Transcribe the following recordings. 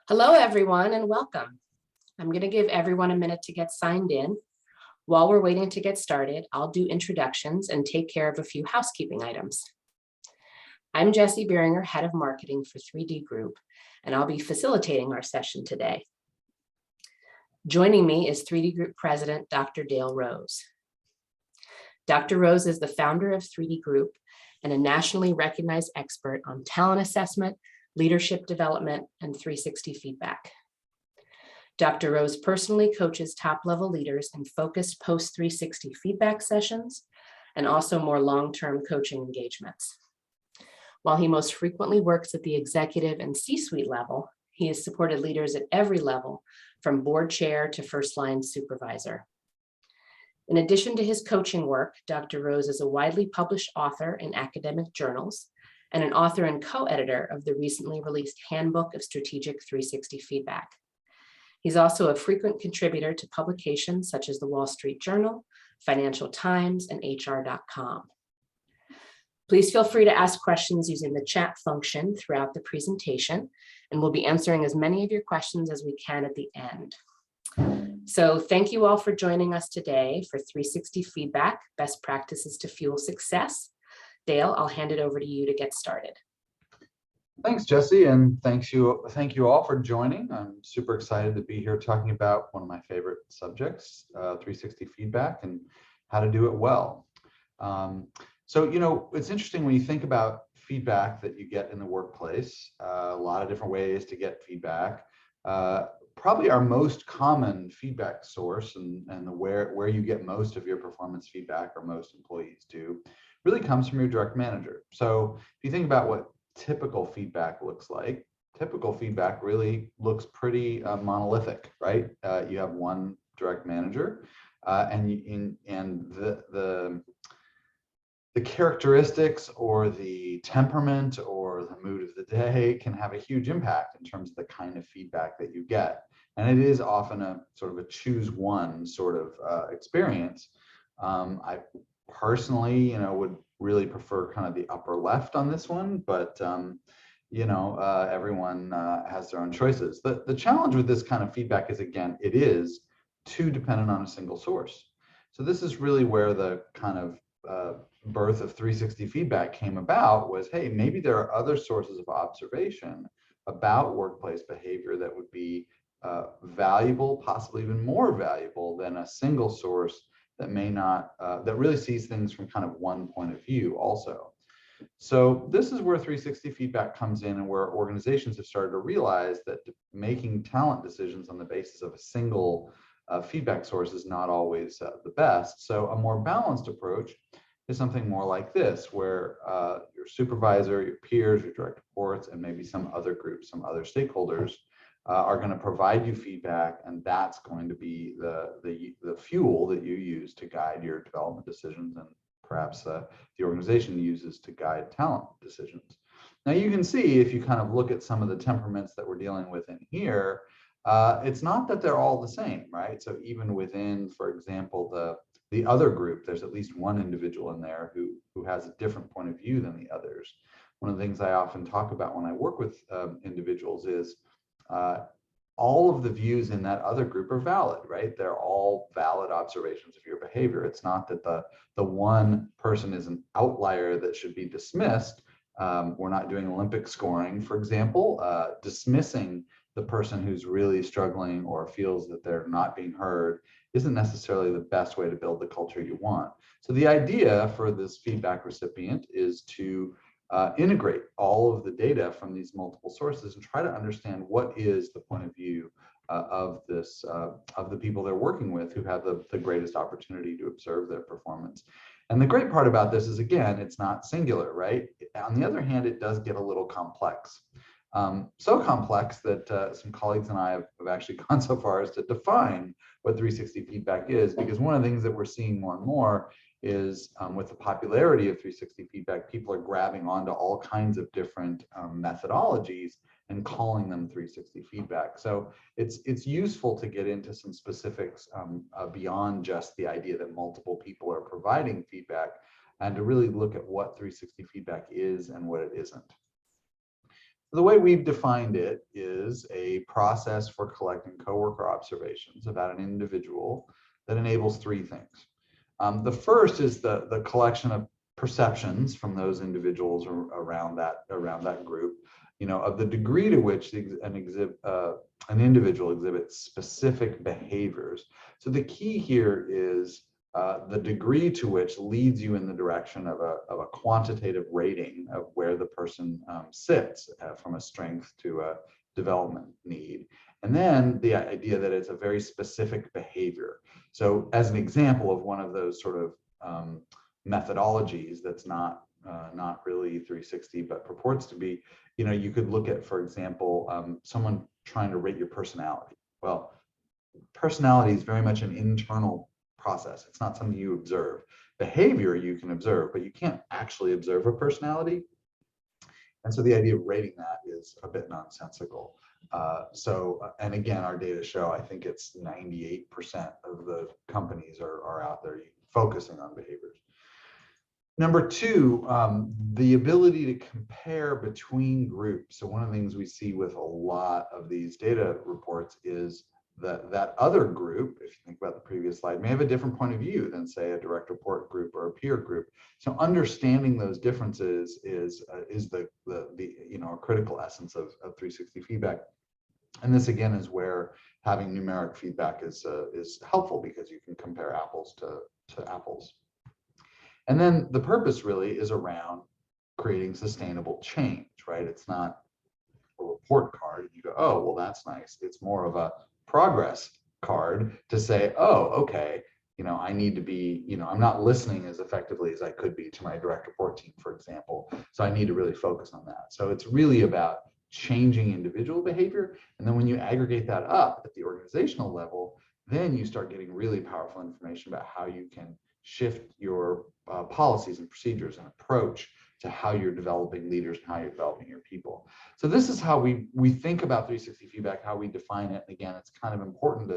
Hello, everyone, and welcome. I'm going to give everyone a minute to get signed in. While we're waiting to get started, I'll do introductions and take care of a few housekeeping items. I'm Jessie Beringer, Head of Marketing for 3D Group, and I'll be facilitating our session today. Joining me is 3D Group President, Dr. Dale Rose. Dr. Rose is the founder of 3D Group and a nationally recognized expert on talent assessment, leadership development, and 360 feedback. Dr. Rose personally coaches top-level leaders in focused post-360 feedback sessions and also more long-term coaching engagements. While he most frequently works at the executive and C-suite level, he has supported leaders at every level, from board chair to first-line supervisor. In addition to his coaching work, Dr. Rose is a widely published author in academic journals and an author and co-editor of the recently released Handbook of Strategic 360 Feedback. He's also a frequent contributor to publications such as the Wall Street Journal, Financial Times, and HR.com. Please feel free to ask questions using the chat function throughout the presentation, and we'll be answering as many of your questions as we can at the end. So thank you all for joining us today for 360 Feedback, Best Practices to Fuel Success. Dale, I'll hand it over to you to get started. Thanks, Jessie, and thank you all for joining. I'm super excited to be here talking about one of my favorite subjects, 360 feedback and how to do it well. So, it's interesting when you think about feedback that you get in the workplace, a lot of different ways to get feedback. Probably our most common feedback source and where you get most of your performance feedback, or most employees do, really comes from your direct manager. So if you think about what typical feedback looks like, typical feedback really looks pretty monolithic, right? You have one direct manager, and the characteristics or the temperament or the mood of the day can have a huge impact in terms of the kind of feedback that you get. And it is often a sort of a choose one sort of experience. I personally, would really prefer kind of the upper left on this one, but everyone has their own choices. The challenge with this kind of feedback is, again, it is too dependent on a single source. So this is really where the kind of birth of 360 feedback came about, was, hey, maybe there are other sources of observation about workplace behavior that would be valuable, possibly even more valuable than a single source that may not, that really sees things from kind of one point of view also. So this is where 360 feedback comes in, and where organizations have started to realize that making talent decisions on the basis of a single feedback source is not always the best. So a more balanced approach is something more like this, where your supervisor, your peers, your direct reports, and maybe some other groups, some other stakeholders are going to provide you feedback, and that's going to be the fuel that you use to guide your development decisions, and perhaps the organization uses to guide talent decisions. Now you can see, if you kind of look at some of the temperaments that we're dealing with in here, it's not that they're all the same, right? So even within, for example, the other group, there's at least one individual in there who has a different point of view than the others. One of the things I often talk about when I work with individuals is all of the views in that other group are valid, right? They're all valid observations of your behavior. It's not that the one person is an outlier that should be dismissed. We're not doing Olympic scoring, for example. Dismissing the person who's really struggling or feels that they're not being heard isn't necessarily the best way to build the culture you want. So the idea for this feedback recipient is to integrate all of the data from these multiple sources and try to understand what is the point of view of the people they're working with, who have the greatest opportunity to observe their performance. And the great part about this is, again, it's not singular, right? On the other hand, it does get a little complex. So complex that some colleagues and I have actually gone so far as to define what 360 feedback is, because one of the things that we're seeing more and more is with the popularity of 360 feedback, people are grabbing onto all kinds of different methodologies and calling them 360 feedback. So it's useful to get into some specifics beyond just the idea that multiple people are providing feedback, and to really look at what 360 feedback is and what it isn't. The way we've defined it is a process for collecting coworker observations about an individual that enables three things. The first is the collection of perceptions from those individuals around that group, of the degree to which an individual exhibits specific behaviors. So the key here is the degree to which leads you in the direction of a quantitative rating of where the person sits from a strength to a development need. And then the idea that it's a very specific behavior. So as an example of one of those sort of methodologies that's not really 360, but purports to be, you could look at, for example, someone trying to rate your personality. Well, personality is very much an internal process. It's not something you observe. Behavior you can observe, but you can't actually observe a personality. And so the idea of rating that is a bit nonsensical. And again, our data show, I think it's 98% of the companies are out there focusing on behaviors. Number two, the ability to compare between groups. So one of the things we see with a lot of these data reports is that other group, if you think about the previous slide, may have a different point of view than, say, a direct report group or a peer group. So understanding those differences is the a critical essence of 360 feedback. And this again is where having numeric feedback is helpful, because you can compare apples to apples. And then the purpose really is around creating sustainable change, right? It's not a report card. You go, oh, well, that's nice. It's more of a progress card to say, oh, okay, I need to be, I'm not listening as effectively as I could be to my direct report team, for example. So I need to really focus on that. So it's really about changing individual behavior. And then when you aggregate that up at the organizational level, then you start getting really powerful information about how you can shift your policies and procedures and approach to how you're developing leaders and how you're developing your people. So this is how we think about 360 feedback, how we define it. And again, it's kind of important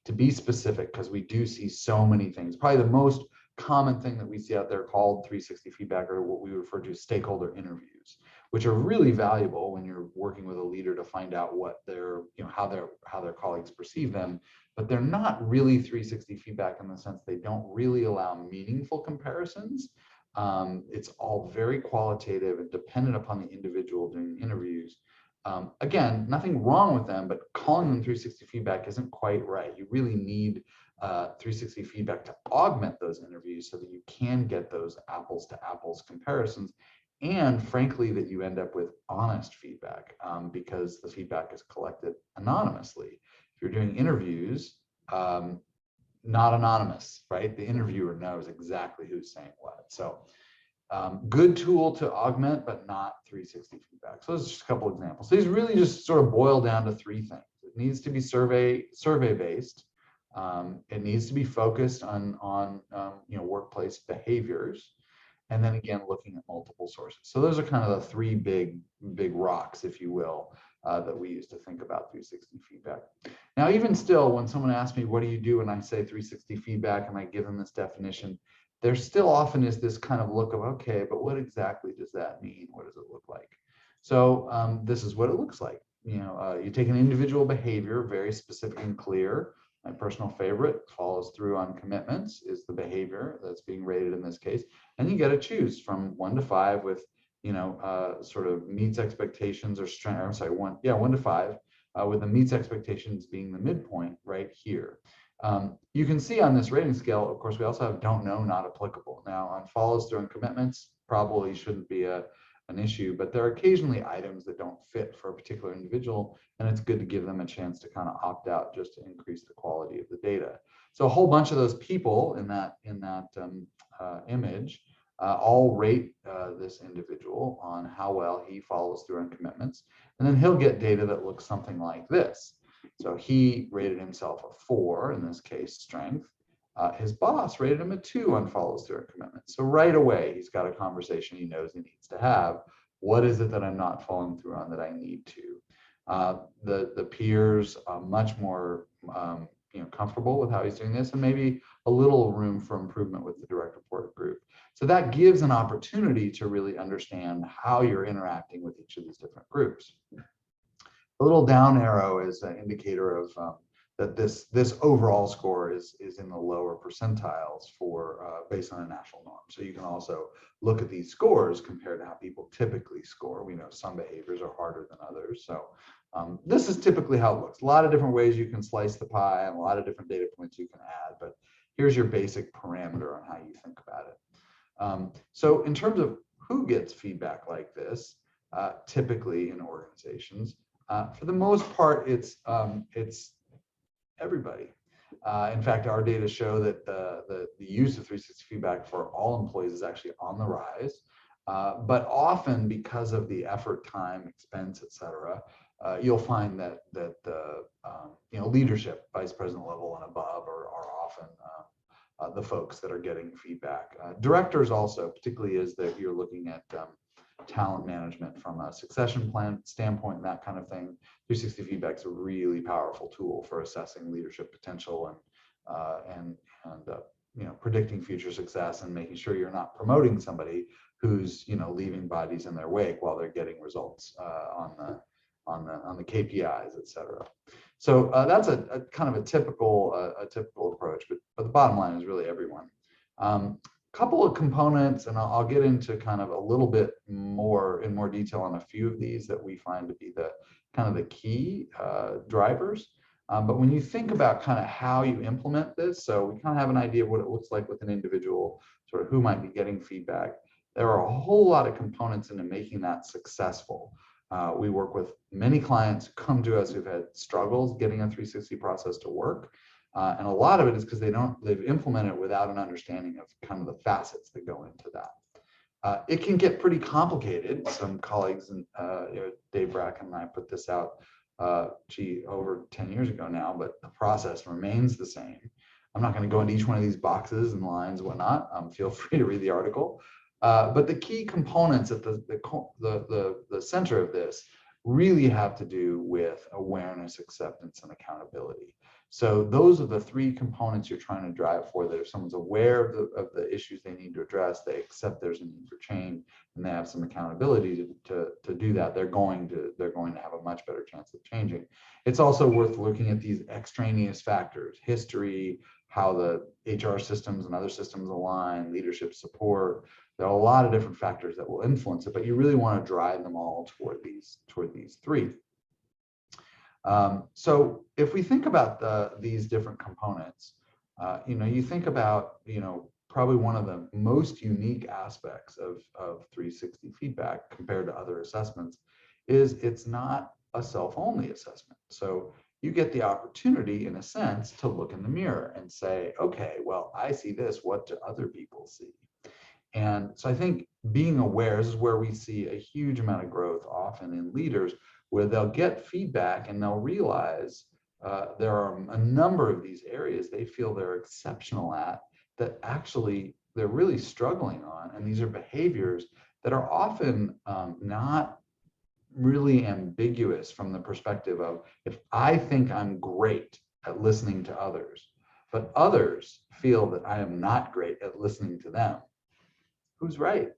to be specific, because we do see so many things. Probably the most common thing that we see out there called 360 feedback are what we refer to as stakeholder interviews, which are really valuable when you're working with a leader to find out what how their colleagues perceive them. But they're not really 360 feedback in the sense they don't really allow meaningful comparisons. It's all very qualitative and dependent upon the individual doing interviews. Again, nothing wrong with them, but calling them 360 feedback isn't quite right. You really need 360 feedback to augment those interviews so that you can get those apples to apples comparisons. And frankly, that you end up with honest feedback, because the feedback is collected anonymously. If you're doing interviews, not anonymous, right? The interviewer knows exactly who's saying what. So good tool to augment, but not 360 feedback. So those are just a couple examples. These really just sort of boil down to three things. It needs to be survey based. It needs to be focused on workplace behaviors. And then again, looking at multiple sources. So those are kind of the three big rocks, if you will, that we use to think about 360 feedback. Now, even still, when someone asks me, what do you do when I say 360 feedback and I give them this definition, there still often is this kind of look of, okay, but what exactly does that mean? What does it look like? So this is what it looks like. You take an individual behavior, very specific and clear. My personal favorite, follows through on commitments, is the behavior that's being rated in this case. And you got to choose from 1 to 5 with, sort of meets expectations or strength. I'm sorry, 1 to 5, with the meets expectations being the midpoint right here. You can see on this rating scale, of course, we also have don't know, not applicable. Now on follows through and commitments, probably shouldn't be an issue, but there are occasionally items that don't fit for a particular individual, and it's good to give them a chance to kind of opt out just to increase the quality of the data. So a whole bunch of those people in that image all rate this individual on how well he follows through on commitments, and then he'll get data that looks something like this. So he rated himself a 4, in this case, strength. His boss rated him a 2 on follows through and commitment. So right away, he's got a conversation he knows he needs to have. What is it that I'm not following through on that I need to? The peers are much more comfortable with how he's doing this, and maybe a little room for improvement with the direct report group. So that gives an opportunity to really understand how you're interacting with each of these different groups. A little down arrow is an indicator of that this overall score is in the lower percentiles for based on a national norm. So you can also look at these scores compared to how people typically score. We know some behaviors are harder than others. So this is typically how it looks. A lot of different ways you can slice the pie and a lot of different data points you can add, but here's your basic parameter on how you think about it. So in terms of who gets feedback like this, typically in organizations, for the most part, it's everybody. In fact, our data show that the use of 360 feedback for all employees is actually on the rise. But often, because of the effort, time, expense, et cetera, you'll find that leadership, vice president level and above, are often the folks that are getting feedback. Directors also, particularly as that you're looking at talent management from a succession plan standpoint and that kind of thing. 360 feedback is a really powerful tool for assessing leadership potential and predicting future success and making sure you're not promoting somebody who's leaving bodies in their wake while they're getting results on the KPIs, et cetera. So that's a kind of a typical approach, but the bottom line is really everyone. Couple of components, and I'll get into kind of a little bit more in more detail on a few of these that we find to be the kind of the key drivers. But when you think about kind of how you implement this, so we kind of have an idea of what it looks like with an individual, sort of who might be getting feedback. There are a whole lot of components into making that successful. We work with many clients who come to us who've had struggles getting a 360 process to work. And a lot of it is because they've implemented it without an understanding of kind of the facets that go into that. It can get pretty complicated. Some colleagues, and Dave Bracken and I put this out, over 10 years ago now, but the process remains the same. I'm not going to go into each one of these boxes and lines and whatnot. Feel free to read the article. But the key components at the center of this really have to do with awareness, acceptance, and accountability. So those are the three components you're trying to drive for, that if someone's aware of the issues they need to address, they accept there's a need for change, and they have some accountability to do that, they're going to have a much better chance of changing. It's also worth looking at these extraneous factors: history, how the HR systems and other systems align, leadership support. There are a lot of different factors that will influence it, but you really want to drive them all toward these three. So if we think about these different components, you think about, probably one of the most unique aspects of 360 feedback compared to other assessments is it's not a self-only assessment. So you get the opportunity, in a sense, to look in the mirror and say, okay, well, I see this, what do other people see? And so I think being aware is where we see a huge amount of growth often in leaders, where they'll get feedback and they'll realize there are a number of these areas they feel they're exceptional at that actually they're really struggling on. And these are behaviors that are often not really ambiguous from the perspective of, if I think I'm great at listening to others, but others feel that I am not great at listening to them, who's right?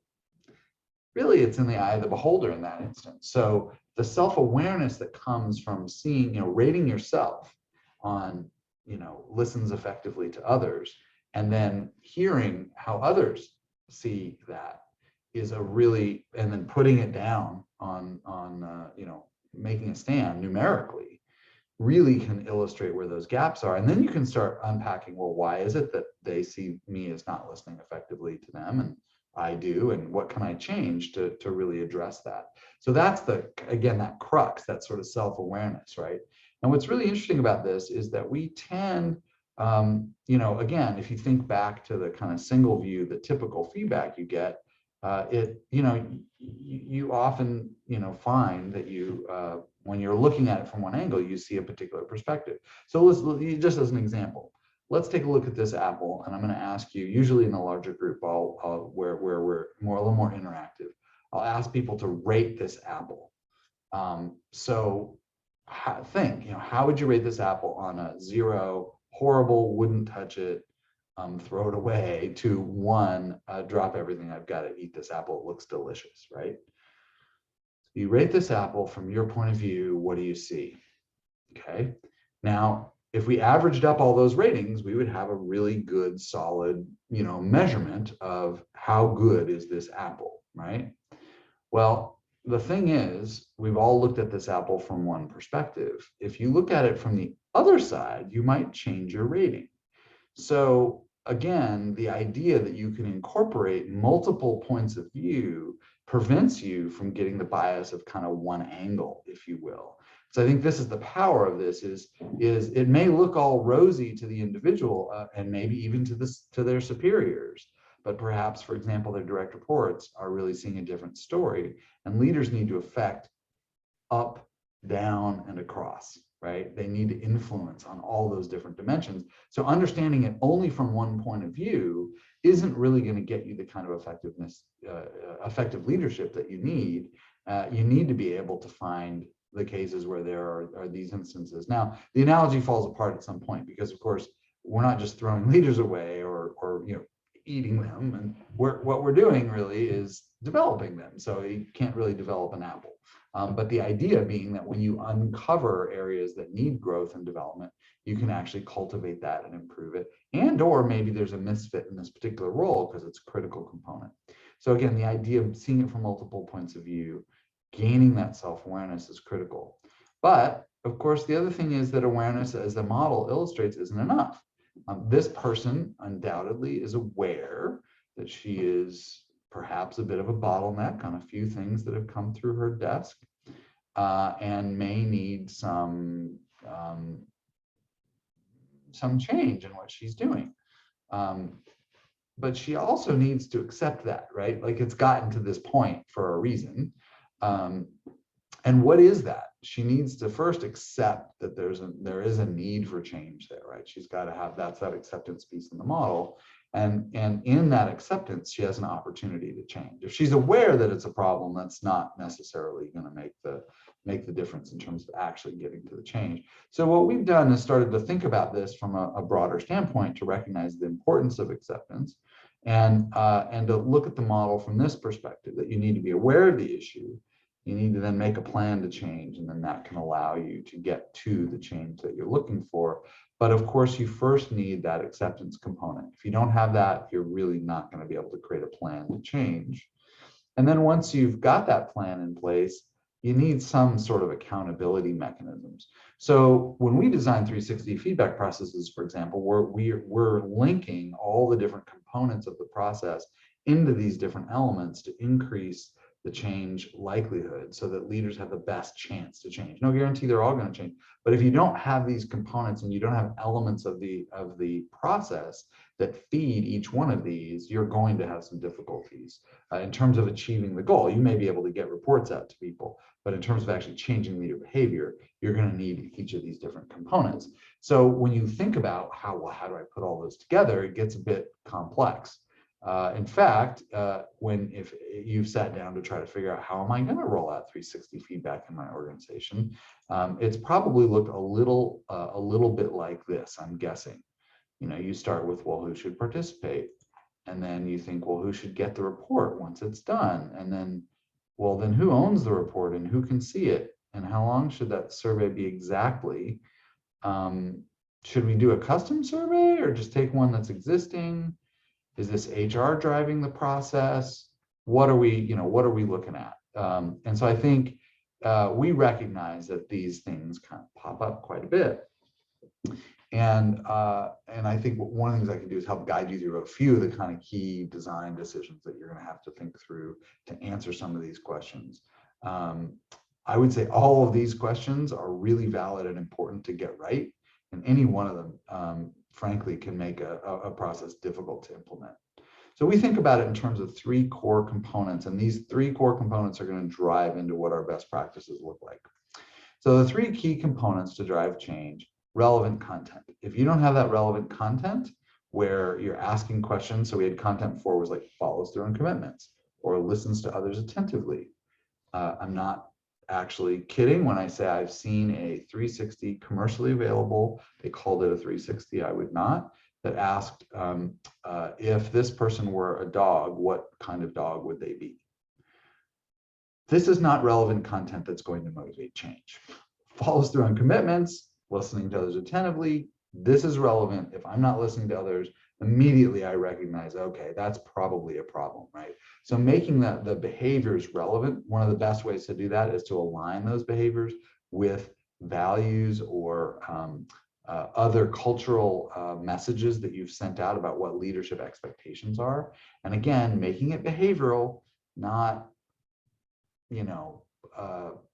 Really, it's in the eye of the beholder in that instance. So the self-awareness that comes from seeing, rating yourself on, listens effectively to others, and then hearing how others see that is and then putting it down on making a stand numerically, really can illustrate where those gaps are. And then you can start unpacking, well, why is it that they see me as not listening effectively to them and I do, and what can I change to really address that? So that's again, that crux, that sort of self-awareness, right? And what's really interesting about this is that we tend, again, if you think back to the kind of single view, the typical feedback you get, you often, find that when you're looking at it from one angle, you see a particular perspective. So just as an example, let's take a look at this apple, and I'm going to ask you, usually in a larger group, where we're a little more interactive, I'll ask people to rate this apple. So how would you rate this apple on a 0, horrible, wouldn't touch it, throw it away, to one, drop everything I've got to eat this apple, it looks delicious, right? You rate this apple from your point of view, what do you see? Okay. Now, if we averaged up all those ratings, we would have a really good, solid, measurement of how good is this apple, right? Well, the thing is, we've all looked at this apple from one perspective. If you look at it from the other side, you might change your rating. So again, the idea that you can incorporate multiple points of view prevents you from getting the bias of kind of one angle, if you will. So I think this is the power of this is it may look all rosy to the individual and maybe even to their superiors, but perhaps, for example, their direct reports are really seeing a different story, and leaders need to affect up, down, and across, right? They need to influence on all those different dimensions. So understanding it only from one point of view isn't really going to get you the kind of effective leadership that you need. You need to be able to find the cases where there are these instances. Now, the analogy falls apart at some point because, of course, we're not just throwing leaders away or eating them, and what we're doing really is developing them. So you can't really develop an apple. But the idea being that when you uncover areas that need growth and development, you can actually cultivate that and improve it. And or maybe there's a misfit in this particular role because it's a critical component. So again, the idea of seeing it from multiple points of view, gaining that self-awareness is critical. But of course, the other thing is that awareness, as the model illustrates, isn't enough. This person undoubtedly is aware that she is perhaps a bit of a bottleneck on a few things that have come through her desk, and may need some change in what she's doing. But she also needs to accept that, right? Like, it's gotten to this point for a reason. And what is that? She needs to first accept that there is a need for change there, right? She's got to have that acceptance piece in the model. And in that acceptance, she has an opportunity to change. If she's aware that it's a problem, that's not necessarily going to make the difference in terms of actually getting to the change. So what we've done is started to think about this from a broader standpoint to recognize the importance of acceptance and to look at the model from this perspective, that you need to be aware of the issue. You need to then make a plan to change, and then that can allow you to get to the change that you're looking for. But of course, you first need that acceptance component. If you don't have that, you're really not going to be able to create a plan to change. And then once you've got that plan in place, you need some sort of accountability mechanisms. So when we design 360 feedback processes, for example, we're linking all the different components of the process into these different elements to increase the change likelihood so that leaders have the best chance to change. No guarantee they're all going to change, but if you don't have these components and you don't have elements of the process that feed each one of these, you're going to have some difficulties in terms of achieving the goal. You may be able to get reports out to people, but in terms of actually changing leader behavior, you're going to need each of these different components. So when you think about how do I put all this together, it gets a bit complex. In fact, if you've sat down to try to figure out how am I going to roll out 360 feedback in my organization, it's probably looked a little bit like this, I'm guessing. You start with, well, who should participate? And then you think, well, who should get the report once it's done? And then, well, then who owns the report and who can see it? And how long should that survey be exactly? Should we do a custom survey or just take one that's existing? Is this HR driving the process? What are we looking at? And so I think we recognize that these things kind of pop up quite a bit. And I think one of the things I can do is help guide you through a few of the kind of key design decisions that you're going to have to think through to answer some of these questions. I would say all of these questions are really valid and important to get right. And any one of them, frankly, can make a process difficult to implement. So we think about it in terms of three core components, and these three core components are going to drive into what our best practices look like. So the three key components to drive change: relevant content. If you don't have that relevant content where you're asking questions, so we had content before was like follows through on commitments or listens to others attentively. I'm not actually kidding when I say I've seen a 360 commercially available. They called it a 360. I would not. that asked if this person were a dog, what kind of dog would they be? This is not relevant content that's going to motivate change. Follows through on commitments, listening to others attentively. This is relevant. If I'm not listening to others, immediately I recognize, okay, that's probably a problem, right? So making the behaviors relevant, one of the best ways to do that is to align those behaviors with values or other cultural messages that you've sent out about what leadership expectations are. And again, making it behavioral, not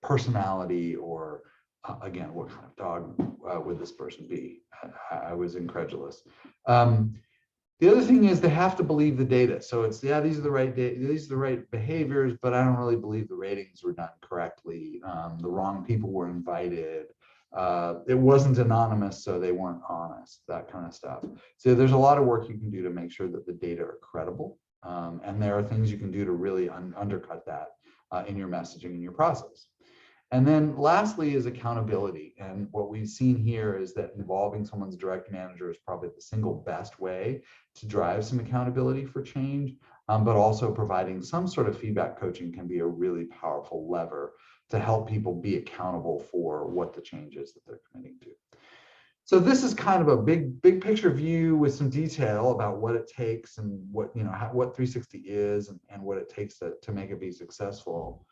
personality or again, what kind of dog would this person be? I was incredulous. The other thing is they have to believe the data. So it's, yeah, these are the right these are the right behaviors, but I don't really believe the ratings were done correctly. The wrong people were invited. It wasn't anonymous, so they weren't honest, that kind of stuff. So there's a lot of work you can do to make sure that the data are credible. And there are things you can do to really undercut that in your messaging and your process. And then lastly is accountability. And what we've seen here is that involving someone's direct manager is probably the single best way to drive some accountability for change, but also providing some sort of feedback coaching can be a really powerful lever to help people be accountable for what the change is that they're committing to. So this is kind of a big picture view with some detail about what it takes and what, what 360 is and what it takes to make it be successful.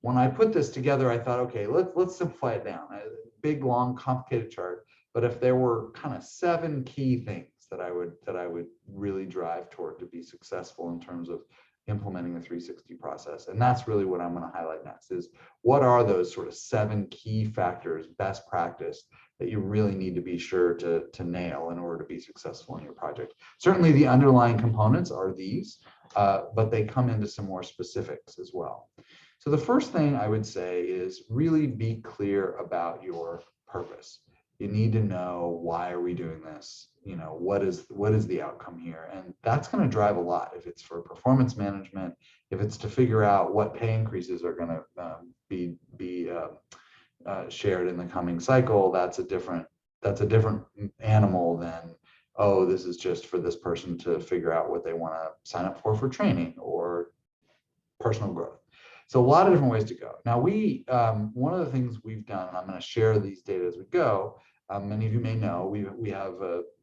When I put this together, I thought, okay, let's simplify it down. A big, long, complicated chart. But if there were kind of 7 key things that I would really drive toward to be successful in terms of implementing the 360 process, and that's really what I'm going to highlight next, is what are those sort of 7 key factors, best practice, that you really need to be sure to nail in order to be successful in your project. Certainly the underlying components are these, but they come into some more specifics as well. So the first thing I would say is really be clear about your purpose. You need to know, why are we doing this? What is the outcome here? And that's going to drive a lot. If it's for performance management, if it's to figure out what pay increases are going to be shared in the coming cycle, that's a different animal than, oh, this is just for this person to figure out what they want to sign up for training or personal growth. So a lot of different ways to go. Now one of the things we've done, and I'm going to share these data as we go. Many of you may know we have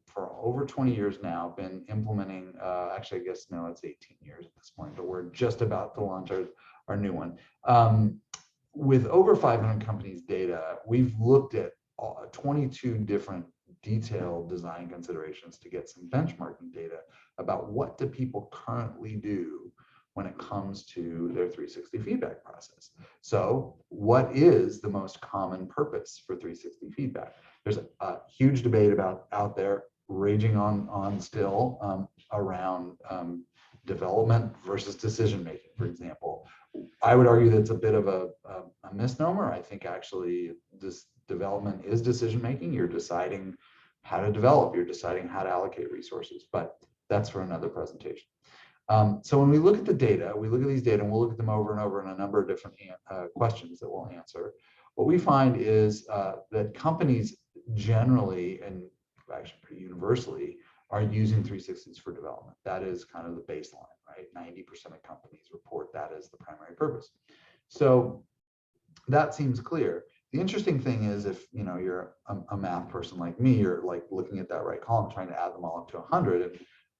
for over 20 years now been implementing. Actually, I guess no, it's 18 years at this point, but we're just about to launch our new one. With over 500 companies' data, we've looked at 22 different detailed design considerations to get some benchmarking data about what do people currently do when it comes to their 360 feedback process. So what is the most common purpose for 360 feedback? There's a huge debate out there, raging on still, around development versus decision making, for example. I would argue that's a bit of a misnomer. I think actually this development is decision making. You're deciding how to develop, you're deciding how to allocate resources, but that's for another presentation. So when we look at the data, we look at these data and we'll look at them over and over in a number of different questions that we'll answer. What we find is that companies generally, and actually pretty universally, are using 360s for development. That is kind of the baseline, right? 90% of companies report that as the primary purpose. So that seems clear. The interesting thing is, if you're a math person like me, you're like looking at that right column, trying to add them all up to 100, and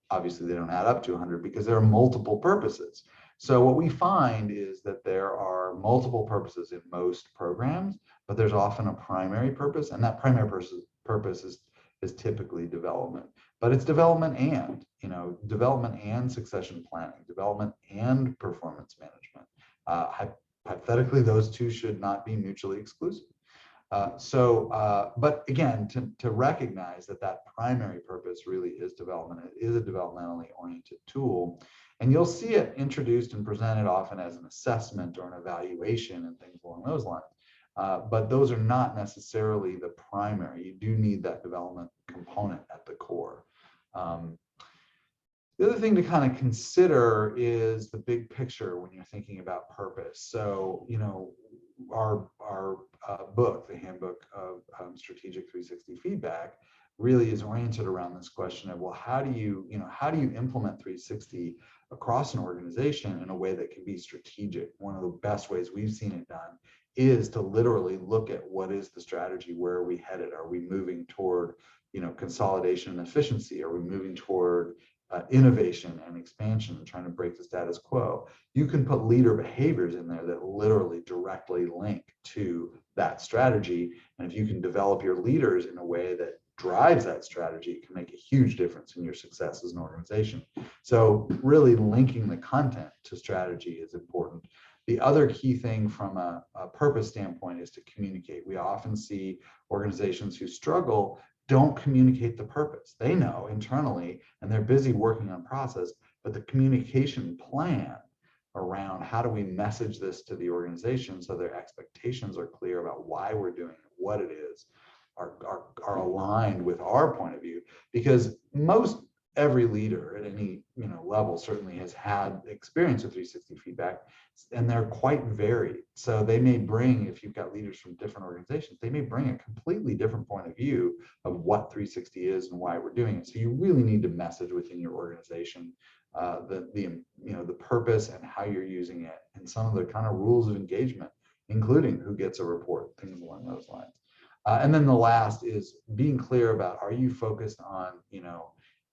obviously they don't add up to 100 because there are multiple purposes. So what we find is that there are multiple purposes in most programs, but there's often a primary purpose, and that primary purpose is typically development. But it's development and succession planning, development and performance management. Hypothetically, those two should not be mutually exclusive. But again, to recognize that primary purpose really is development. It is a developmentally oriented tool, and you'll see it introduced and presented often as an assessment or an evaluation and things along those lines. But those are not necessarily the primary. You do need that development component at the core. The other thing to kind of consider is the big picture when you're thinking about purpose. So, our book, the Handbook of Strategic 360 Feedback, really is oriented around this question of, well, how do you implement 360 across an organization in a way that can be strategic? One of the best ways we've seen it done is to literally look at what is the strategy, where are we headed? Are we moving toward, consolidation and efficiency? Are we moving toward innovation and expansion and trying to break the status quo? You can put leader behaviors in there that literally directly link to that strategy. And if you can develop your leaders in a way that drives that strategy, it can make a huge difference in your success as an organization. So really linking the content to strategy is important. The other key thing from a purpose standpoint is to communicate. We often see organizations who struggle don't communicate the purpose. They know internally and they're busy working on process, but the communication plan around how do we message this to the organization so their expectations are clear about why we're doing it, what it is, are aligned with our point of view. Because most every leader at any level certainly has had experience with 360 feedback, and they're quite varied. So they may bring, if you've got leaders from different organizations, they may bring a completely different point of view of what 360 is and why we're doing it. So you really need to message within your organization the purpose and how you're using it, and some of the kind of rules of engagement, including who gets a report, things along those lines. And then the last is being clear about, are you focused on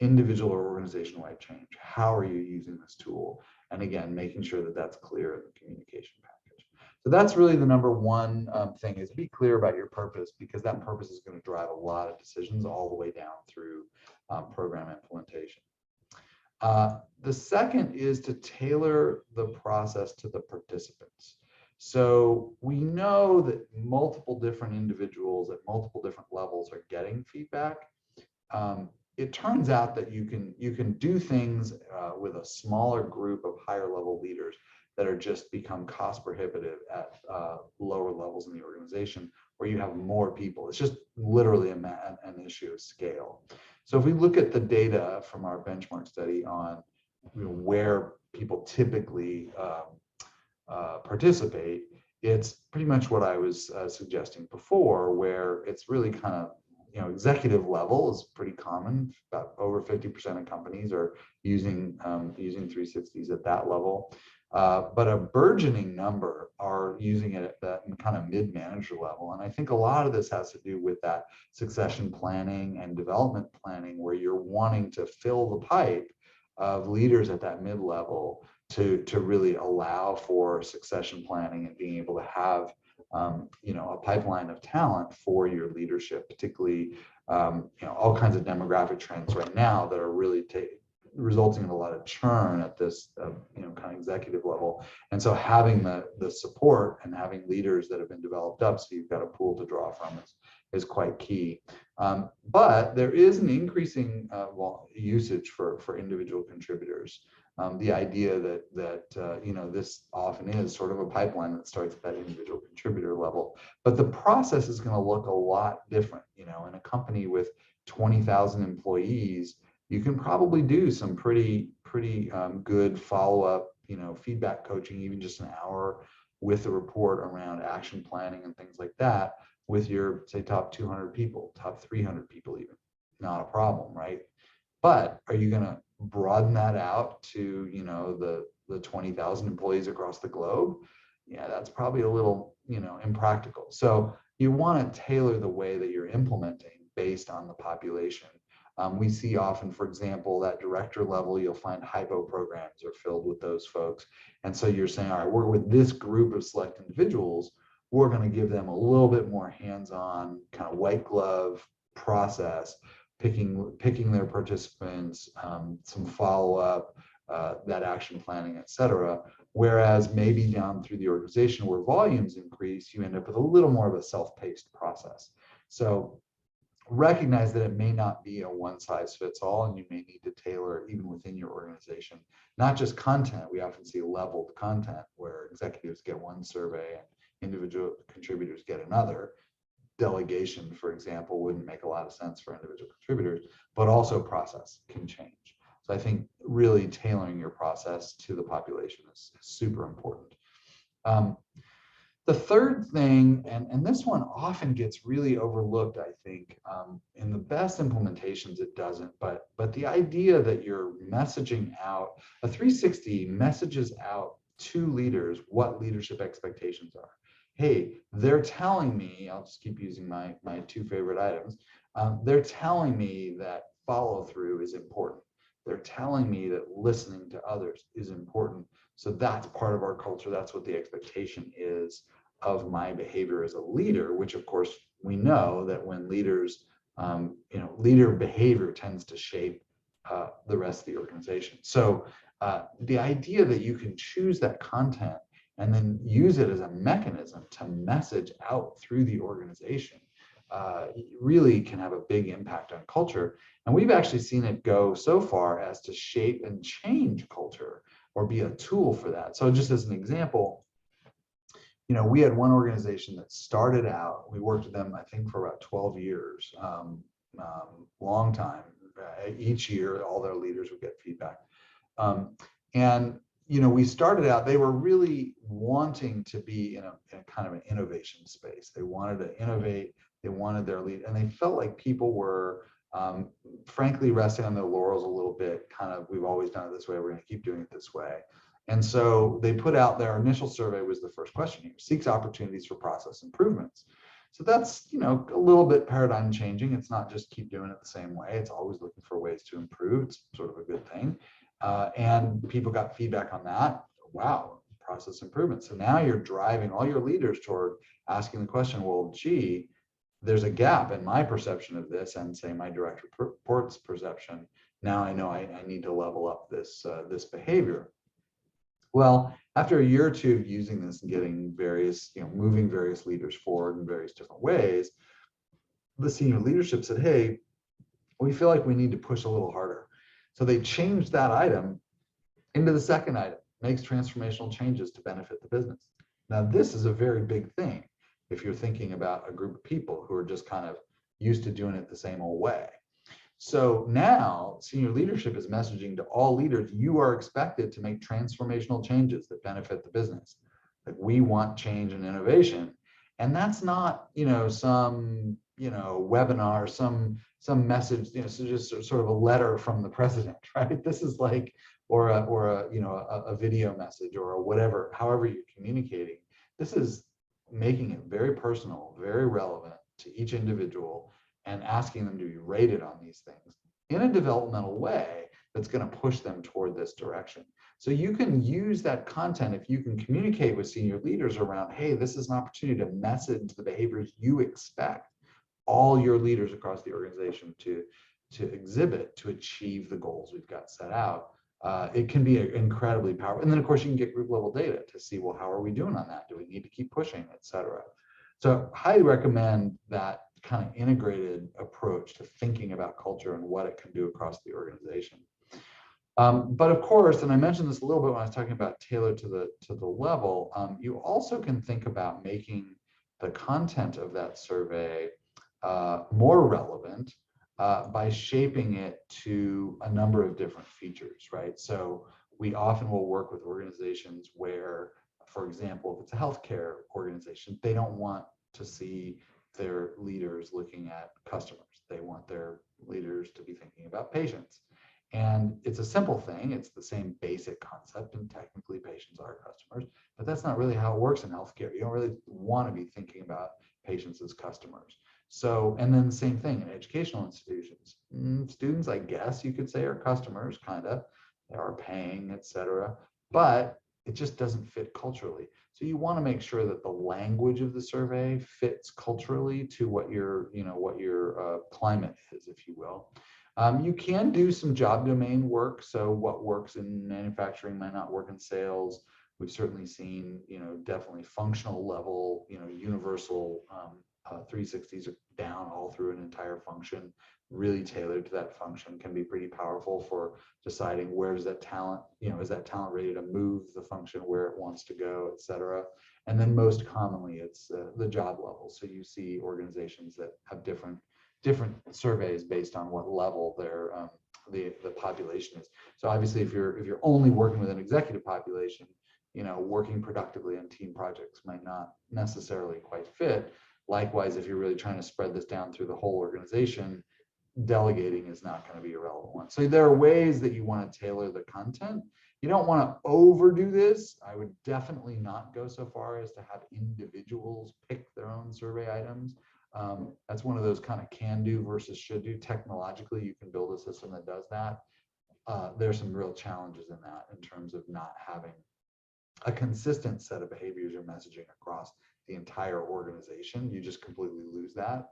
individual or organization-wide change? How are you using this tool? And again, making sure that that's clear in the communication package. So that's really the number one thing, is be clear about your purpose, because that purpose is going to drive a lot of decisions all the way down through program implementation. The second is to tailor the process to the participants. So we know that multiple different individuals at multiple different levels are getting feedback. It turns out that you can do things with a smaller group of higher level leaders that are just become cost prohibitive at lower levels in the organization, where you have more people. It's just literally an issue of scale. So if we look at the data from our benchmark study on where people typically participate, it's pretty much what I was suggesting before, where it's really kind of, executive level is pretty common. About over 50% of companies are using 360s at that level. But a burgeoning number are using it at that kind of mid-manager level. And I think a lot of this has to do with that succession planning and development planning, where you're wanting to fill the pipe of leaders at that mid-level to really allow for succession planning and being able to have a pipeline of talent for your leadership, particularly all kinds of demographic trends right now that are really resulting in a lot of churn at this kind of executive level. And so having the support and having leaders that have been developed up so you've got a pool to draw from is quite key. But there is an increasing usage for individual contributors. The idea that this often is sort of a pipeline that starts at that individual contributor level, but the process is going to look a lot different. In a company with 20,000 employees, you can probably do some pretty good follow-up, feedback coaching, even just an hour with a report around action planning and things like that with your, say, top 200 people, top 300 people even. Not a problem, right? But are you going to broaden that out to, the 20,000 employees across the globe? Yeah, that's probably a little, impractical. So you want to tailor the way that you're implementing based on the population. We see often, for example, that director level, you'll find hypo programs are filled with those folks. And so you're saying, all right, we're with this group of select individuals, we're going to give them a little bit more hands-on kind of white glove process, picking their participants, some follow-up, that action planning, et cetera. Whereas maybe down through the organization where volumes increase, you end up with a little more of a self-paced process. So recognize that it may not be a one-size-fits-all, and you may need to tailor even within your organization, not just content. We often see leveled content where executives get one survey and individual contributors get another. Delegation, for example, wouldn't make a lot of sense for individual contributors, but also process can change. So I think really tailoring your process to the population is super important. The third thing, and this one often gets really overlooked, I think, in the best implementations it doesn't, but the idea that you're messaging out, a 360 messages out to leaders what leadership expectations are. Hey, they're telling me, I'll just keep using my two favorite items, they're telling me that follow through is important. They're telling me that listening to others is important. So that's part of our culture. That's what the expectation is of my behavior as a leader, which of course we know that when leaders, leader behavior tends to shape the rest of the organization. So the idea that you can choose that content and then use it as a mechanism to message out through the organization really can have a big impact on culture. And we've actually seen it go so far as to shape and change culture or be a tool for that. So just as an example, we had one organization that started out, we worked with them, I think, for about 12 years, long time. Each year, all their leaders would get feedback. And we started out, they were really wanting to be in a kind of an innovation space. They wanted to innovate, they wanted their lead, and they felt like people were frankly resting on their laurels a little bit, kind of, we've always done it this way, we're going to keep doing it this way. And so they put out, their initial survey was the first question here, seeks opportunities for process improvements. So that's, a little bit paradigm changing. It's not just keep doing it the same way. It's always looking for ways to improve. It's sort of a good thing. And people got feedback on that. Wow, process improvement. So now you're driving all your leaders toward asking the question, well, gee, there's a gap in my perception of this and say my direct report's perception. Now I know I need to level up this behavior. Well, after a year or two of using this and getting various, moving various leaders forward in various different ways, the senior leadership said, hey, we feel like we need to push a little harder. So they changed that item into the second item, makes transformational changes to benefit the business. Now, this is a very big thing if you're thinking about a group of people who are just kind of used to doing it the same old way. So now senior leadership is messaging to all leaders, you are expected to make transformational changes that benefit the business. Like, we want change and innovation. And that's not, some, webinar, some message, so just sort of a letter from the president, right? This is like, or a video message or whatever, however you're communicating. This is making it very personal, very relevant to each individual, and asking them to be rated on these things in a developmental way that's going to push them toward this direction. So you can use that content if you can communicate with senior leaders around, hey, this is an opportunity to message the behaviors you expect all your leaders across the organization to exhibit to achieve the goals we've got set out. It can be incredibly powerful. And then of course you can get group level data to see, well, how are we doing on that? Do we need to keep pushing, et cetera? So I highly recommend that kind of integrated approach to thinking about culture and what it can do across the organization. But of course, and I mentioned this a little bit when I was talking about tailor to the level, you also can think about making the content of that survey more relevant by shaping it to a number of different features, right? So we often will work with organizations where, for example, if it's a healthcare organization, they don't want to see their leaders looking at customers. They want their leaders to be thinking about patients. And it's a simple thing. It's the same basic concept, and technically patients are customers, but that's not really how it works in healthcare. You don't really want to be thinking about patients as customers. So, and then the same thing in educational institutions. Students, I guess you could say, are customers, kind of. They are paying, et cetera, but it just doesn't fit culturally. So you want to make sure that the language of the survey fits culturally to what your climate is, if you will. You can do some job domain work. So what works in manufacturing might not work in sales. We've certainly seen, definitely functional level, universal 360s are down all through an entire function, really tailored to that function, can be pretty powerful for deciding where's that talent, is that talent ready to move the function where it wants to go, et cetera. And then most commonly it's the job level. So you see organizations that have different surveys based on what level their the population is. So obviously if you're only working with an executive population, working productively on team projects might not necessarily quite fit. Likewise, if you're really trying to spread this down through the whole organization, delegating is not going to be a relevant one. So there are ways that you want to tailor the content. You don't want to overdo this. I would definitely not go so far as to have individuals pick their own survey items. That's one of those kind of can do versus should do. Technologically, you can build a system that does that. There's some real challenges in that in terms of not having a consistent set of behaviors or messaging across the entire organization. You just completely lose that.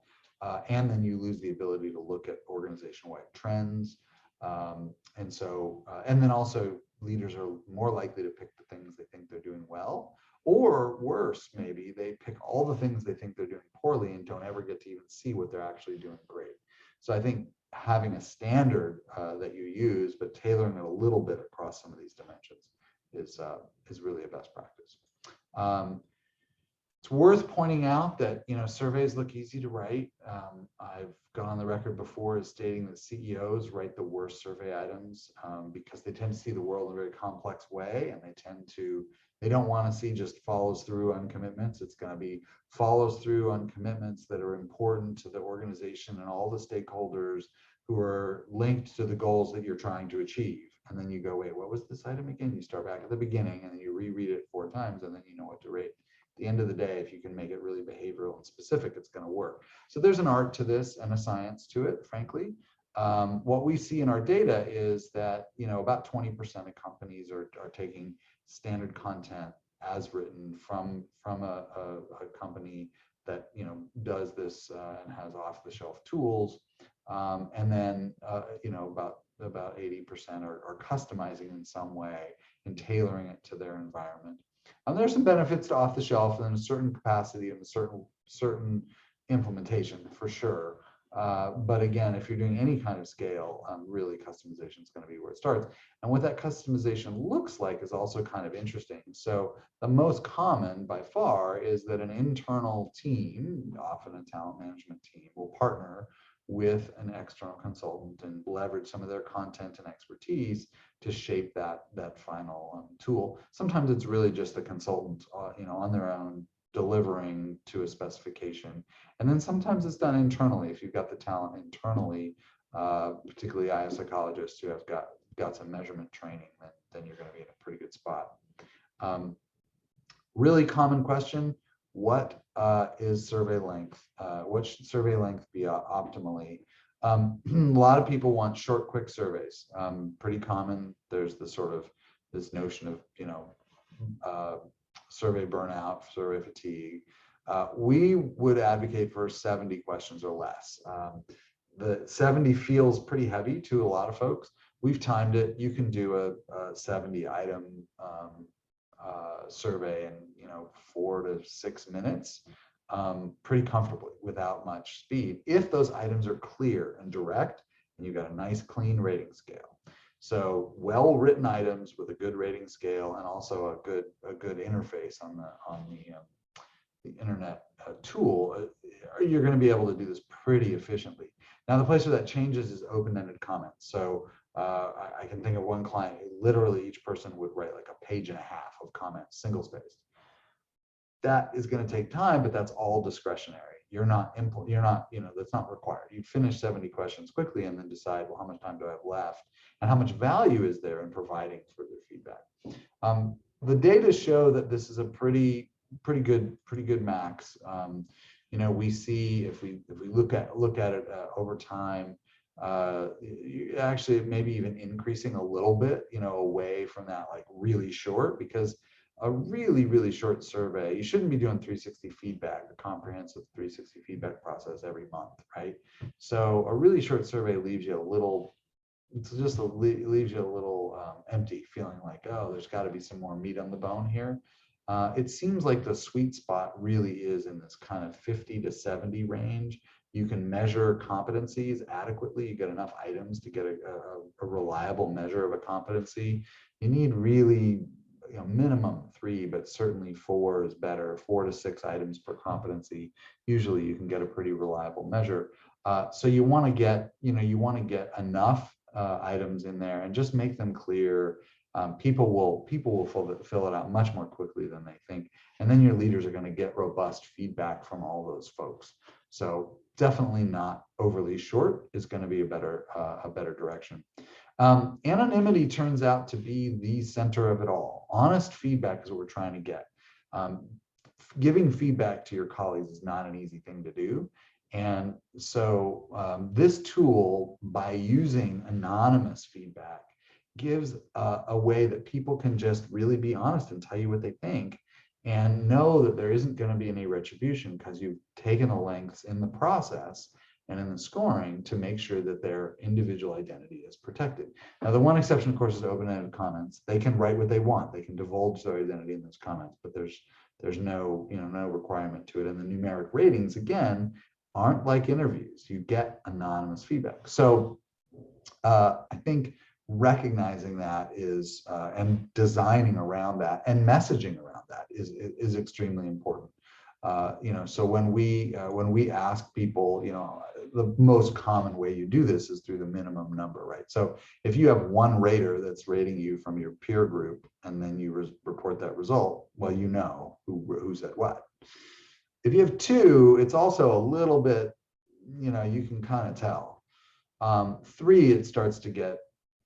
And then you lose the ability to look at organization-wide trends. And then also leaders are more likely to pick the things they think they're doing well, or worse, maybe they pick all the things they think they're doing poorly and don't ever get to even see what they're actually doing great. So I think having a standard that you use, but tailoring it a little bit across some of these dimensions is really a best practice. It's worth pointing out that surveys look easy to write. I've gone on the record before as stating that CEOs write the worst survey items because they tend to see the world in a very complex way, and they don't want to see just follows through on commitments. It's going to be follows through on commitments that are important to the organization and all the stakeholders who are linked to the goals that you're trying to achieve. And then you go, wait, what was this item again? You start back at the beginning and then you reread it 4 times and then you know what to rate. At the end of the day, if you can make it really behavioral and specific, it's going to work. So there's an art to this and a science to it, frankly. What we see in our data is that about 20% of companies are taking standard content as written from a company that does this and has off-the-shelf tools, and then about 80% are customizing in some way and tailoring it to their environment. There's some benefits to off the shelf and a certain capacity and a certain implementation for sure. But again, if you're doing any kind of scale, really customization is going to be where it starts. And what that customization looks like is also kind of interesting. So the most common by far is that an internal team, often a talent management team, will partner with an external consultant and leverage some of their content and expertise to shape that final tool. Sometimes it's really just the consultant, on their own delivering to a specification, and then sometimes it's done internally. If you've got the talent internally, particularly IS psychologists who have got some measurement training, then you're going to be in a pretty good spot. Really common question: what is survey length? What should survey length be optimally? A lot of people want short, quick surveys. Pretty common. There's this notion of survey burnout, survey fatigue. We would advocate for 70 questions or less. The 70 feels pretty heavy to a lot of folks. We've timed it. You can do a 70 item survey in 4 to 6 minutes pretty comfortably without much speed, if those items are clear and direct and you've got a nice clean rating scale. So well-written items with a good rating scale and also a good interface on the internet tool, you're going to be able to do this pretty efficiently. Now, the place where that changes is open-ended comments. So I can think of one client, literally each person would write like a page and a half of comments, single-spaced. That is going to take time, but that's all discretionary. You're not, that's not required. You finish 70 questions quickly and then decide, well, how much time do I have left? And how much value is there in providing further feedback? The data show that this is a pretty good max. We see if we look at it over time, actually maybe even increasing a little bit, away from that like really short, because a really short survey, you shouldn't be doing 360 feedback, a comprehensive 360 feedback process every month, right? So a really short survey leaves you a little, leaves you a little empty, feeling like, oh, there's got to be some more meat on the bone here. It seems like the sweet spot really is in this kind of 50 to 70 range. You can measure competencies adequately. You get enough items to get a reliable measure of a competency. You need really, minimum 3, but certainly 4 is better. 4 to 6 items per competency. Usually you can get a pretty reliable measure. So you want to get, enough items in there and just make them clear People will fill it out much more quickly than they think, and then your leaders are going to get robust feedback from all those folks. So definitely not overly short is going to be a better direction. Anonymity turns out to be the center of it all. Honest feedback is what we're trying to get. Giving feedback to your colleagues is not an easy thing to do. And so this tool, by using anonymous feedback, gives a way that people can just really be honest and tell you what they think and know that there isn't going to be any retribution because you've taken the lengths in the process and in the scoring to make sure that their individual identity is protected. Now, the one exception, of course, is open-ended comments. They can write what they want. They can divulge their identity in those comments, but there's no requirement to it. And the numeric ratings, again, aren't like interviews. You get anonymous feedback. So I think recognizing that is and designing around that and messaging around that is extremely important. So when we ask people, the most common way you do this is through the minimum number, right? So if you have one rater that's rating you from your peer group and then you report that result, well, you know who said what. If you have two, it's also a little bit, you can kind of tell. Three, it starts to get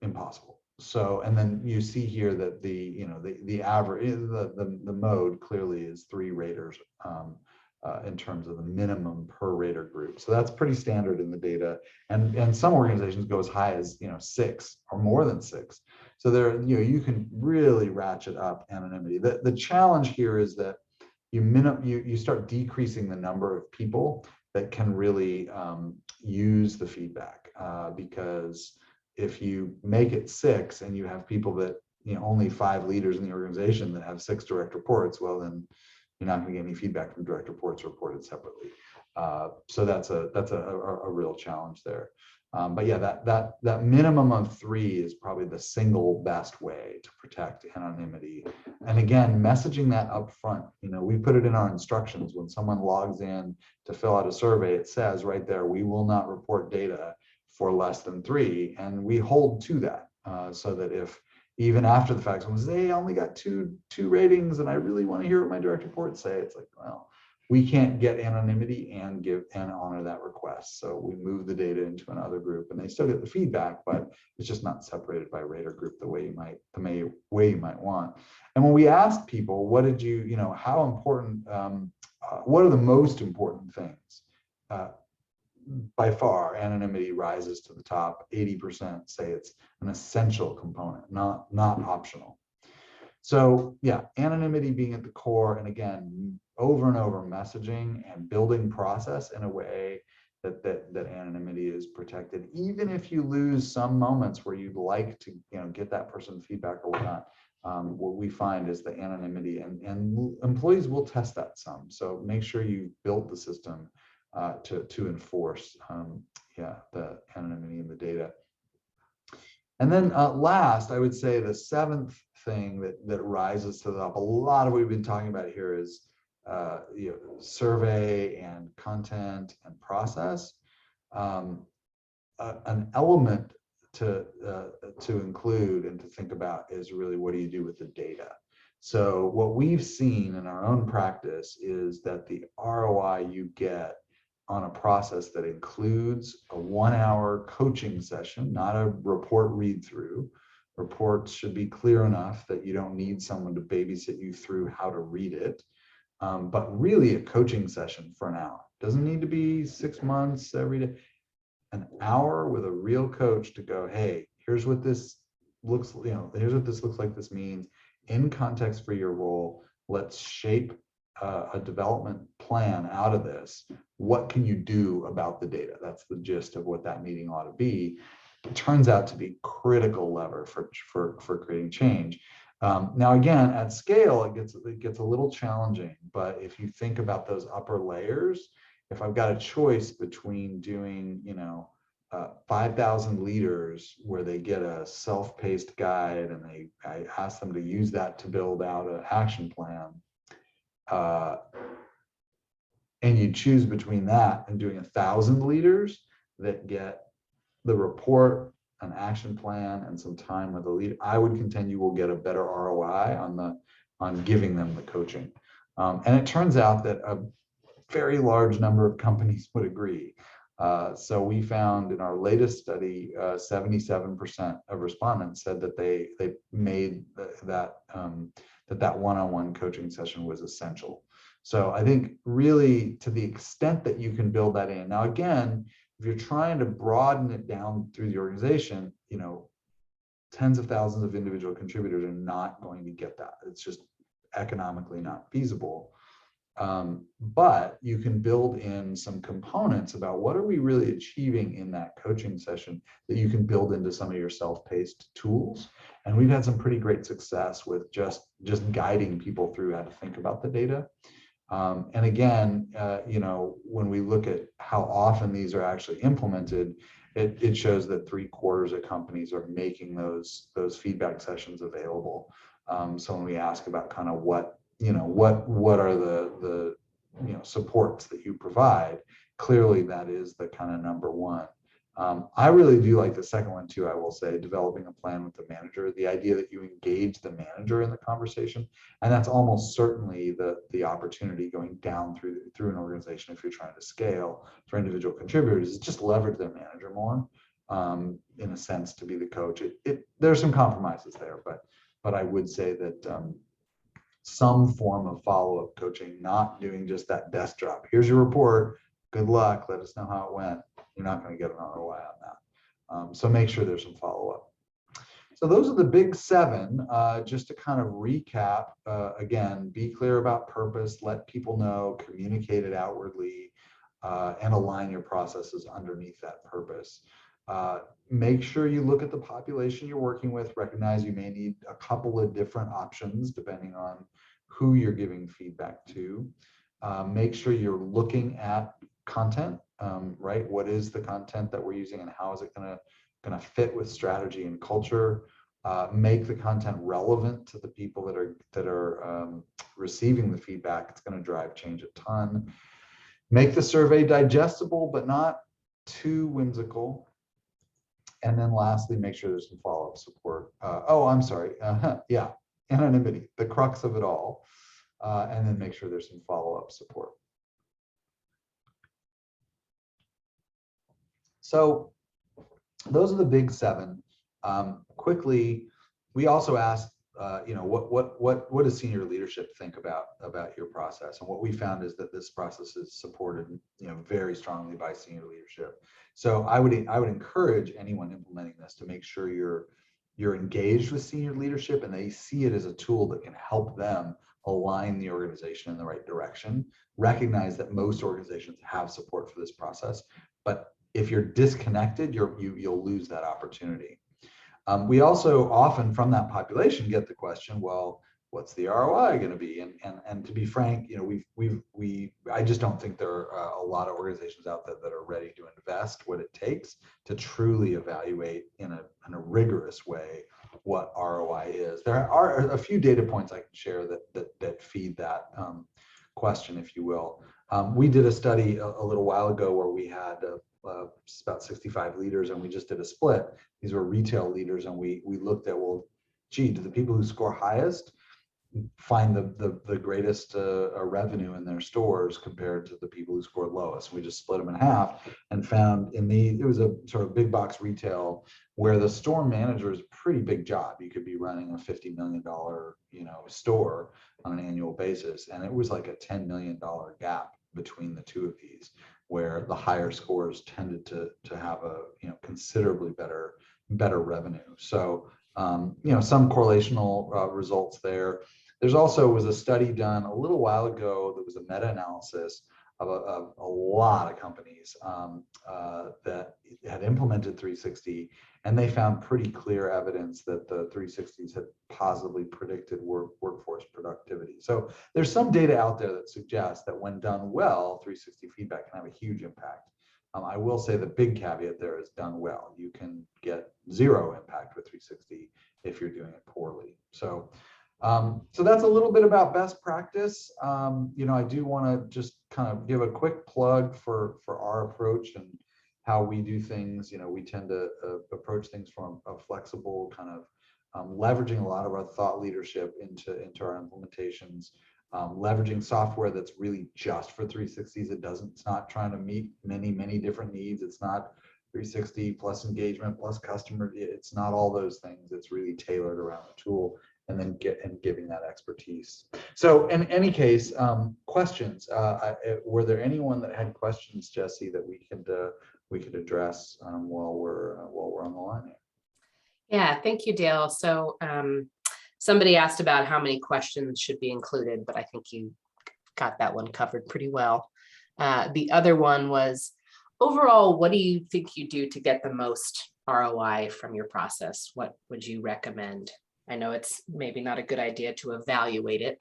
impossible. So, and then you see here that the average, the mode clearly is 3 raters in terms of the minimum per rater group. So that's pretty standard in the data. And some organizations go as high as 6 or more than 6. So there, you can really ratchet up anonymity. The challenge here is that you start decreasing the number of people that can really use the feedback because if you make it 6 and you have people that only 5 leaders in the organization that have 6 direct reports, well, then you're not going to get any feedback from direct reports reported separately. So that's a real challenge there. But yeah, that minimum of 3 is probably the single best way to protect anonymity. And again, messaging that up front. We put it in our instructions. When someone logs in to fill out a survey, it says right there, we will not report data for less than 3, and we hold to that so that if even after the fact someone says, hey, I only got two ratings and I really want to hear what my direct reports say, it's like, well, we can't get anonymity and give and honor that request. So we move the data into another group and they still get the feedback, but it's just not separated by rater group the way you might want. And when we asked people, what did how important, what are the most important things? By far, anonymity rises to the top. 80% say it's an essential component, not optional. So yeah, anonymity being at the core, and again, over and over messaging and building process in a way that anonymity is protected, even if you lose some moments where you'd like to get that person feedback or whatnot. What we find is the anonymity, and employees will test that some. So make sure you've built the system to enforce the anonymity in the data. And then last, I would say the 7th thing that rises to the top. A lot of what we've been talking about here is survey and content and process. An element to include and to think about is really, what do you do with the data? So what we've seen in our own practice is that the ROI you get on a process that includes a 1-hour coaching session, not a report read through. Reports should be clear enough that you don't need someone to babysit you through how to read it. But really a coaching session for an hour. Doesn't need to be 6 months every day. An hour with a real coach to go, hey, here's what this looks, here's what this looks like, this means in context for your role. Let's shape a development plan out of this. What can you do about the data? That's the gist of what that meeting ought to be. It turns out to be critical lever for creating change. Now, again, at scale, it gets a little challenging, but if you think about those upper layers, if I've got a choice between doing, 5,000 leaders where they get a self-paced guide and I ask them to use that to build out an action plan, and you choose between that and doing 1,000 leaders that get the report an action plan, and some time with a leader, I would contend you will get a better ROI on giving them the coaching. And it turns out that a very large number of companies would agree. So we found in our latest study, 77% of respondents said that they made that one-on-one coaching session was essential. So I think really, to the extent that you can build that in. Now, again, if you're trying to broaden it down through the organization, tens of thousands of individual contributors are not going to get that. It's just economically not feasible. But you can build in some components about what are we really achieving in that coaching session that you can build into some of your self-paced tools. And we've had some pretty great success with just guiding people through how to think about the data. And again, when we look at how often these are actually implemented, it shows that 3/4 of companies are making those feedback sessions available. So when we ask about kind of what are the supports that you provide, clearly that is the kind of number one. I really do like the second one too, I will say, developing a plan with the manager, the idea that you engage the manager in the conversation. And that's almost certainly the opportunity going down through an organization if you're trying to scale for individual contributors, is just leverage their manager more, in a sense, to be the coach. There's some compromises there, but I would say that some form of follow-up coaching, not doing just that desk drop. Here's your report. Good luck. Let us know how it went. You're not going to get an ROI on that. So make sure there's some follow-up. So those are the big 7. Just to kind of recap, again, be clear about purpose, let people know, communicate it outwardly, and align your processes underneath that purpose. Make sure you look at the population you're working with, recognize you may need a couple of different options depending on who you're giving feedback to. Make sure you're looking at content, right? What is the content that we're using and how is it going to fit with strategy and culture? Make the content relevant to the people that are receiving the feedback. It's going to drive change a ton. Make the survey digestible, but not too whimsical. And then lastly, make sure there's some follow-up support. Yeah, anonymity, the crux of it all. And then make sure there's some follow-up support. So those are the big 7. Quickly, we also asked, what does senior leadership think about your process? And what we found is that this process is supported, very strongly by senior leadership. So I would encourage anyone implementing this to make sure you're engaged with senior leadership and they see it as a tool that can help them align the organization in the right direction. Recognize that most organizations have support for this process, but if you're disconnected, you'll lose that opportunity. We also often from that population get the question, well, what's the ROI going to be? And to be frank, I just don't think there are a lot of organizations out there that are ready to invest what it takes to truly evaluate in a rigorous way what ROI is. There are a few data points I can share that feed that question, if you will. We did a study a little while ago where we had about 65 leaders, and we just did a split. These were retail leaders, and we looked at, well, gee, do the people who score highest find the greatest revenue in their stores compared to the people who scored lowest? We just split them in half and found it was a sort of big box retail where the store manager is a pretty big job. You could be running a $50 million store on an annual basis, and it was like a $10 million gap between the two of these, where the higher scores tended to have a considerably better revenue. So some correlational results there. There's also was a study done a little while ago that was a meta-analysis of a lot of companies that had implemented 360, and they found pretty clear evidence that the 360s had positively predicted workforce productivity. So there's some data out there that suggests that when done well, 360 feedback can have a huge impact. I will say the big caveat there is done well. You can get zero impact with 360 if you're doing it poorly. So that's a little bit about best practice. I do want to just kind of give a quick plug for our approach and how we do things. We tend to approach things from a flexible kind of leveraging a lot of our thought leadership into our implementations, leveraging software that's really just for 360s. It's not trying to meet many different needs. It's not 360 plus engagement plus customer. It's not all those things. It's really tailored around the tool, and then giving that expertise. So in any case, questions. Were there anyone that had questions, Jesse, that we could address while we're on the line here? Yeah, thank you, Dale. So somebody asked about how many questions should be included, but I think you got that one covered pretty well. The other one was, overall, what do you think you do to get the most ROI from your process? What would you recommend? I know it's maybe not a good idea to evaluate it.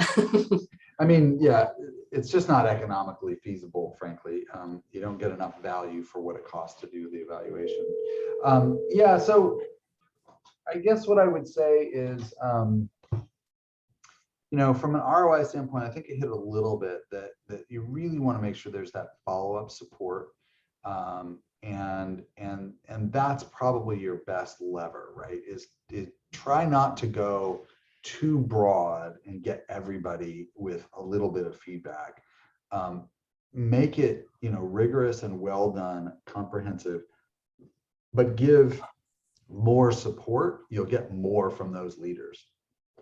I mean, yeah, it's just not economically feasible, frankly. You don't get enough value for what it costs to do the evaluation. Yeah, so I guess what I would say is, from an ROI standpoint, I think it hit a little bit that you really want to make sure there's that follow-up support, and that's probably your best lever, right? Is try not to go too broad and get everybody with a little bit of feedback. Make it rigorous and well done, comprehensive, but give more support. You'll get more from those leaders.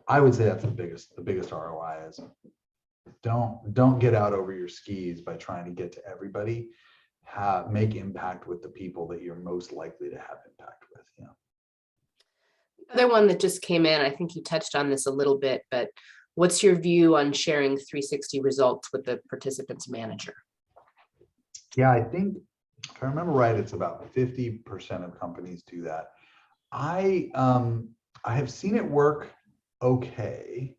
I would say that's the biggest ROI is don't get out over your skis by trying to get to everybody. Make impact with the people that you're most likely to have impact with. The other one that just came in, I think you touched on this a little bit, but what's your view on sharing 360 results with the participants manager? Yeah, I think if I remember right, it's about 50% of companies do that. I have seen it work okay.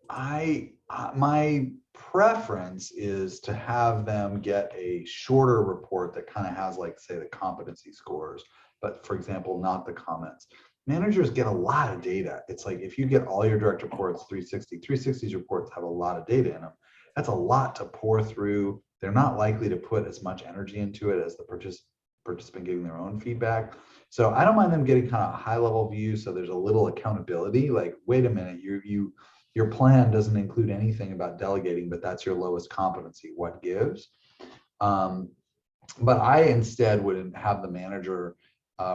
My preference is to have them get a shorter report that kind of has, like, say, the competency scores, but for example, not the comments. Managers get a lot of data. It's like if you get all your direct reports, 360's reports have a lot of data in them. That's a lot to pour through. They're not likely to put as much energy into it as the participant giving their own feedback. So I don't mind them getting kind of a high level view, so there's a little accountability. Like, wait a minute, your plan doesn't include anything about delegating, but that's your lowest competency. What gives? But I instead would have the manager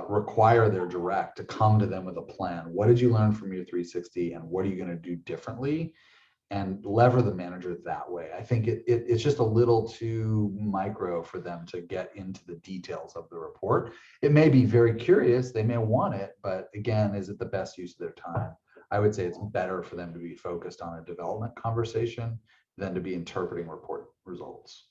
require their direct to come to them with a plan. What did you learn from your 360, and what are you going to do differently? And lever the manager that way. I think it's just a little too micro for them to get into the details of the report. It may be very curious, they may want it, but again, is it the best use of their time? I would say it's better for them to be focused on a development conversation than to be interpreting report results.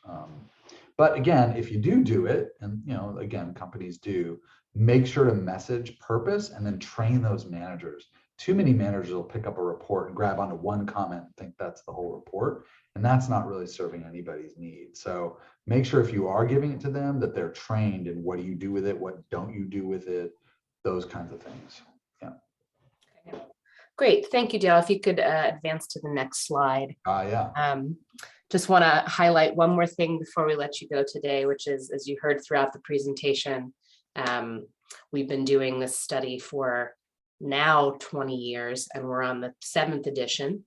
But again, if you do it, and again, companies do, make sure to message purpose and then train those managers. Too many managers will pick up a report and grab onto one comment and think that's the whole report, and that's not really serving anybody's needs. So make sure if you are giving it to them that they're trained in what do you do with it, what don't you do with it, those kinds of things. Yeah. Great, thank you, Dale. If you could advance to the next slide. Yeah. Just want to highlight one more thing before we let you go today, which is, as you heard throughout the presentation, we've been doing this study for now 20 years, and we're on the 7th edition.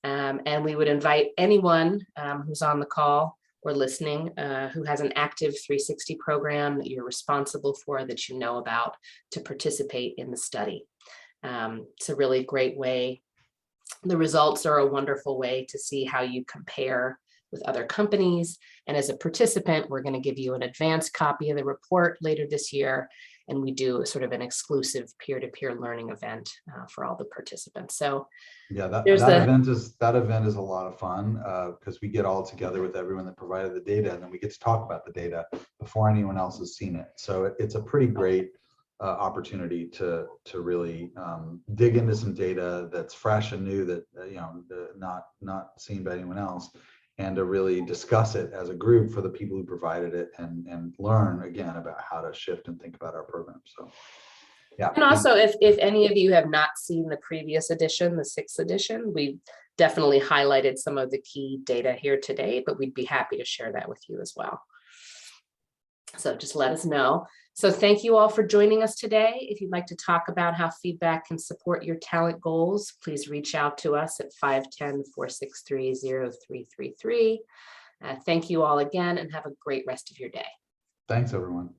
And we would invite anyone who's on the call or listening who has an active 360 program that you're responsible for, that you know about, to participate in the study. It's a really great way. The results are a wonderful way to see how you compare with other companies. And as a participant, we're going to give you an advanced copy of the report later this year. And we do sort of an exclusive peer-to-peer learning event for all the participants. So yeah, that event is a lot of fun because we get all together with everyone that provided the data, and then we get to talk about the data before anyone else has seen it. So it's a pretty great opportunity to really dig into some data that's fresh and new, that not seen by anyone else, and to really discuss it as a group for the people who provided it, and learn again about how to shift and think about our program. So yeah. And also, if any of you have not seen the previous edition, the 6th edition, we definitely highlighted some of the key data here today, but we'd be happy to share that with you as well. So just let us know. So thank you all for joining us today. If you'd like to talk about how feedback can support your talent goals, please reach out to us at 510-463-0333. Thank you all again and have a great rest of your day. Thanks, everyone.